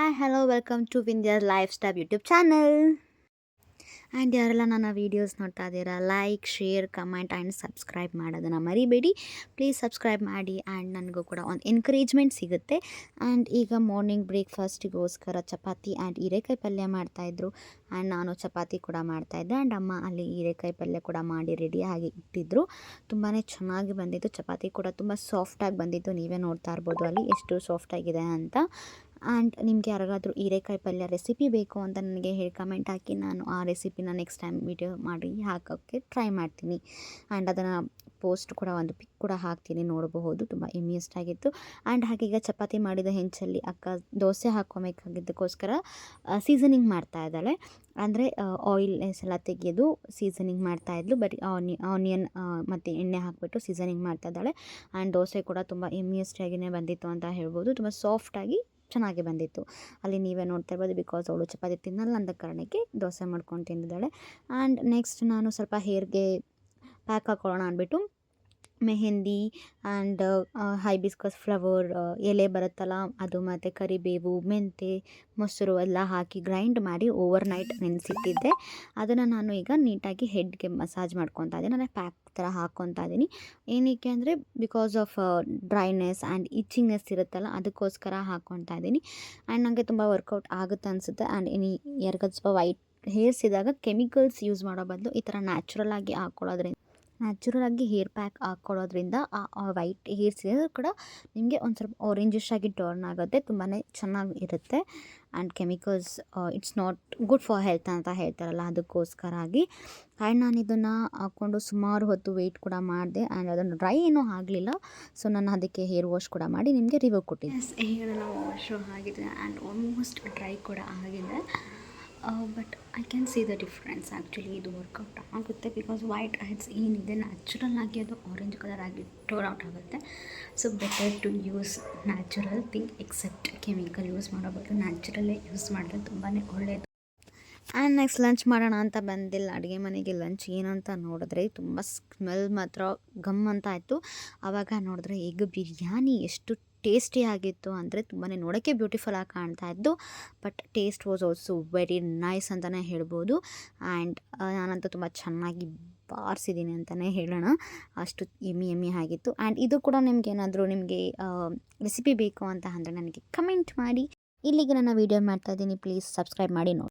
Hi, hello, welcome to Vindhya's Lifestyle YouTube channel. And ಯಾರೆಲ್ಲ ನನ್ನ videos ನೋಡ್ತಾ ಇದ್ದೀರಾ, like, share, comment and subscribe ಮಾಡೋದನ್ನು ಮರಿಬೇಡಿ. ಪ್ಲೀಸ್ ಸಬ್ಸ್ಕ್ರೈಬ್ ಮಾಡಿ ಆ್ಯಂಡ್ ನನಗೂ ಕೂಡ ಒಂದು ಎನ್ಕರೇಜ್ಮೆಂಟ್ ಸಿಗುತ್ತೆ. ಆ್ಯಂಡ್ ಈಗ ಮಾರ್ನಿಂಗ್ ಬ್ರೇಕ್ಫಾಸ್ಟಿಗೋಸ್ಕರ ಚಪಾತಿ ಆ್ಯಂಡ್ ಹೀರೆಕಾಯಿ ಪಲ್ಯ ಮಾಡ್ತಾಯಿದ್ರು. ಆ್ಯಂಡ್ ನಾನು ಚಪಾತಿ ಕೂಡ ಮಾಡ್ತಾಯಿದ್ದೆ ಆ್ಯಂಡ್ ಅಮ್ಮ ಅಲ್ಲಿ ಹೀರೆಕಾಯಿ ಪಲ್ಯ ಕೂಡ ಮಾಡಿ ರೆಡಿಯಾಗಿ ಇಟ್ಟಿದ್ರು. ತುಂಬಾ ಚೆನ್ನಾಗಿ ಬಂದಿತ್ತು. ಚಪಾತಿ ಕೂಡ ತುಂಬ ಸಾಫ್ಟಾಗಿ ಬಂದಿತ್ತು. ನೀವೇ ನೋಡ್ತಾ ಇರ್ಬೋದು ಅಲ್ಲಿ ಎಷ್ಟು ಸಾಫ್ಟಾಗಿದೆ ಅಂತ. ಆ್ಯಂಡ್ ನಿಮಗೆ ಯಾರಿಗಾದ್ರೂ ಹೀರೆಕಾಯಿ ಪಲ್ಯ ರೆಸಿಪಿ ಬೇಕು ಅಂತ ನನಗೆ ಹೇಳಿ ಕಮೆಂಟ್ ಹಾಕಿ, ನಾನು ಆ ರೆಸಿಪಿನ ನೆಕ್ಸ್ಟ್ ಟೈಮ್ ವಿಡಿಯೋ ಮಾಡಿ ಹಾಕೋಕ್ಕೆ ಟ್ರೈ ಮಾಡ್ತೀನಿ. ಆ್ಯಂಡ್ ಅದನ್ನು ಪೋಸ್ಟ್ ಕೂಡ ಒಂದು ಪಿಕ್ ಕೂಡ ಹಾಕ್ತೀನಿ, ನೋಡಬಹುದು. ತುಂಬ ಯಮ್ಮಿಯಸ್ಟ್ ಆಗಿತ್ತು. ಆ್ಯಂಡ್ ಹಾಗೆ ಈಗ ಚಪಾತಿ ಮಾಡಿದ ಹೆಂಚಲ್ಲಿ ಅಕ್ಕ ದೋಸೆ ಹಾಕ್ಕೊಬೇಕಾಗಿದ್ದಕ್ಕೋಸ್ಕರ ಸೀಸನಿಂಗ್ ಮಾಡ್ತಾ ಇದ್ದಾಳೆ. ಅಂದರೆ ಆಯಿಲ್ನೆಸ್ ಎಲ್ಲ ತೆಗೆಯೋದು ಸೀಸನಿಂಗ್ ಮಾಡ್ತಾಯಿದ್ಲು. ಬರೀ ಆನಿಯನ್ ಮತ್ತು ಎಣ್ಣೆ ಹಾಕಿಬಿಟ್ಟು ಸೀಸನಿಂಗ್ ಮಾಡ್ತಾ ಇದ್ದಾಳೆ. ಆ್ಯಂಡ್ ದೋಸೆ ಕೂಡ ತುಂಬ ಯಮ್ಮಿಯಸ್ಟಾಗಿಯೇ ಬಂದಿತ್ತು ಅಂತ ಹೇಳ್ಬೋದು. ತುಂಬ ಸಾಫ್ಟಾಗಿ ಚೆನ್ನಾಗಿ ಬಂದಿತ್ತು. ಅಲ್ಲಿ ನೀವೇ ನೋಡ್ತಾ ಇರ್ಬೋದು, ಬಿಕಾಸ್ ಅವಳು ಚಪಾತಿ ತಿನ್ನಲ್ಲ ಅಂದ ಕಾರಣಕ್ಕೆ ದೋಸೆ ಮಾಡ್ಕೊಂಡು ತಿಂದಿದ್ದಾಳೆ. ಆ್ಯಂಡ್ ನೆಕ್ಸ್ಟ್ ನಾನು ಸ್ವಲ್ಪ ಹೇರ್ಗೆ ಪ್ಯಾಕ್ ಹಾಕ್ಕೊಳ್ಳೋಣ ಅಂದ್ಬಿಟ್ಟು ಮೆಹಂದಿ ಆ್ಯಂಡ್ ಹೈಬಿಸ್ಕಸ್ ಫ್ಲವರ್ ಎಲೆ ಬರುತ್ತಲ್ಲ ಅದು, ಮತ್ತು ಕರಿಬೇವು, ಮೆಂತೆ, ಮೊಸರು ಎಲ್ಲ ಹಾಕಿ ಗ್ರೈಂಡ್ ಮಾಡಿ ಓವರ್ ನೈಟ್ ನೆನೆಸಿಟ್ಟಿದ್ದೆ. ಅದನ್ನು ನಾನು ಈಗ ನೀಟಾಗಿ ಹೆಡ್ಗೆ ಮಸಾಜ್ ಮಾಡ್ಕೊತಾ ಇದ್ದೀನಿ. ನಾನು ಪ್ಯಾಕ್ ಥರ ಹಾಕ್ಕೊತಾ ಇದ್ದೀನಿ. ಏನಕ್ಕೆ ಅಂದರೆ ಬಿಕಾಸ್ ಆಫ್ ಡ್ರೈನೆಸ್ ಆ್ಯಂಡ್ ಇಚ್ಚಿಂಗ್ನೆಸ್ ಇರುತ್ತಲ್ಲ, ಅದಕ್ಕೋಸ್ಕರ ಹಾಕ್ಕೊತಾ ಇದ್ದೀನಿ. ಆ್ಯಂಡ್ ನನಗೆ ತುಂಬ ವರ್ಕೌಟ್ ಆಗುತ್ತೆ ಅನಿಸುತ್ತೆ. ಆ್ಯಂಡ್ ಯಾರಿಗಾದ್ರು ಸ್ವಲ್ಪ ವೈಟ್ ಹೇರ್ಸ್ ಇದ್ದಾಗ ಕೆಮಿಕಲ್ಸ್ ಯೂಸ್ ಮಾಡೋ ಬದಲು ಈ ಥರ ನ್ಯಾಚುರಲಾಗಿ ನ್ಯಾಚುರಲಾಗಿ ಹೇರ್ ಪ್ಯಾಕ್ ಹಾಕ್ಕೊಳ್ಳೋದ್ರಿಂದ ಆ ವೈಟ್ ಹೇರ್ಸ್ ಕೂಡ ನಿಮಗೆ ಒಂದು ಸ್ವಲ್ಪ ಆರೆಂಜಿಶ್ ಆಗಿ ಟರ್ನ್ ಆಗುತ್ತೆ. ತುಂಬಾ ಚೆನ್ನಾಗಿ ಇರುತ್ತೆ. And chemicals it's not good for health ಅಂತ ಹೇಳ್ತಾರಲ್ಲ, ಅದಕ್ಕೋಸ್ಕರಾಗಿ. ಆ್ಯಂಡ್ ನಾನು ಇದನ್ನು ಹಾಕ್ಕೊಂಡು ಸುಮಾರು ಹೊತ್ತು ವೆಯ್ಟ್ ಕೂಡ ಮಾಡಿದೆ. ಆ್ಯಂಡ್ ಅದನ್ನು ಡ್ರೈ ಏನೂ ಆಗಲಿಲ್ಲ. ಸೊ ನಾನು ಅದಕ್ಕೆ ಹೇರ್ ವಾಶ್ ಕೂಡ ಮಾಡಿ ನಿಮಗೆ ರಿವ್ಯೂ ಕೊಟ್ಟಿದ್ದೆ. ಹೇರೆಲ್ಲ ವಾಶು ಆಗಿದೆ ಆ್ಯಂಡ್ ಆಲ್ಮೋಸ್ಟ್ ಡ್ರೈ ಕೂಡ ಆಗಿದೆ. But I can see the difference. Actually ಇದು ವರ್ಕೌಟ್ ಆಗುತ್ತೆ ಬಿಕಾಸ್ ವೈಟ್ ಹೆಡ್ಸ್ ಏನಿದೆ ನ್ಯಾಚುರಲ್ ಆಗಿ ಅದು ಆರೆಂಜ್ ಕಲರ್ ಆಗಿ ಟೋನ್ ಔಟ್ ಆಗುತ್ತೆ. So better to use natural thing except chemical use ಮಾಡೋ ಬದಲು ನ್ಯಾಚುರಲ್ಲೇ ಯೂಸ್ ಮಾಡಿದ್ರೆ ತುಂಬಾ ಒಳ್ಳೆಯದು. ಆ್ಯಂಡ್ ನೆಕ್ಸ್ಟ್ ಲಂಚ್ ಮಾಡೋಣ ಅಂತ ಬಂದಿಲ್ಲ ಅಡುಗೆ ಮನೆಗೆ. ಲಂಚ್ ಏನಂತ ನೋಡಿದ್ರೆ ತುಂಬ ಸ್ಮೆಲ್ ಮಾತ್ರ ಗಮ್ ಅಂತ ಆಯಿತು. ಆವಾಗ ನೋಡಿದ್ರೆ ಎಗ್ ಬಿರಿಯಾನಿ ಎಷ್ಟು ಟೇಸ್ಟಿ ಆಗಿತ್ತು ಅಂದರೆ ತುಂಬಾ ನೋಡೋಕ್ಕೆ ಬ್ಯೂಟಿಫುಲ್ ಆಗಿ ಕಾಣ್ತಾ ಇದ್ದು. But taste was also very nice ಅಂತಲೇ ಹೇಳ್ಬೋದು. ಆ್ಯಂಡ್ ನಾನಂತೂ ತುಂಬ ಚೆನ್ನಾಗಿ ಬಾರಿಸಿದ್ದೀನಿ ಅಂತಲೇ ಹೇಳೋಣ, ಅಷ್ಟು ಎಮ್ಮಿ ಆಗಿತ್ತು. ಆ್ಯಂಡ್ ಇದು ಕೂಡ ನಿಮಗೆ ರೆಸಿಪಿ ಬೇಕು ಅಂತ ಅಂದರೆ ನನಗೆ ಕಮೆಂಟ್ ಮಾಡಿ. ಇಲ್ಲಿಗೆ ನನ್ನ ವೀಡಿಯೋ ಮಾಡ್ತಾಯಿದ್ದೀನಿ. ಪ್ಲೀಸ್ ಸಬ್ಸ್ಕ್ರೈಬ್ ಮಾಡಿ ನೋಡಿ.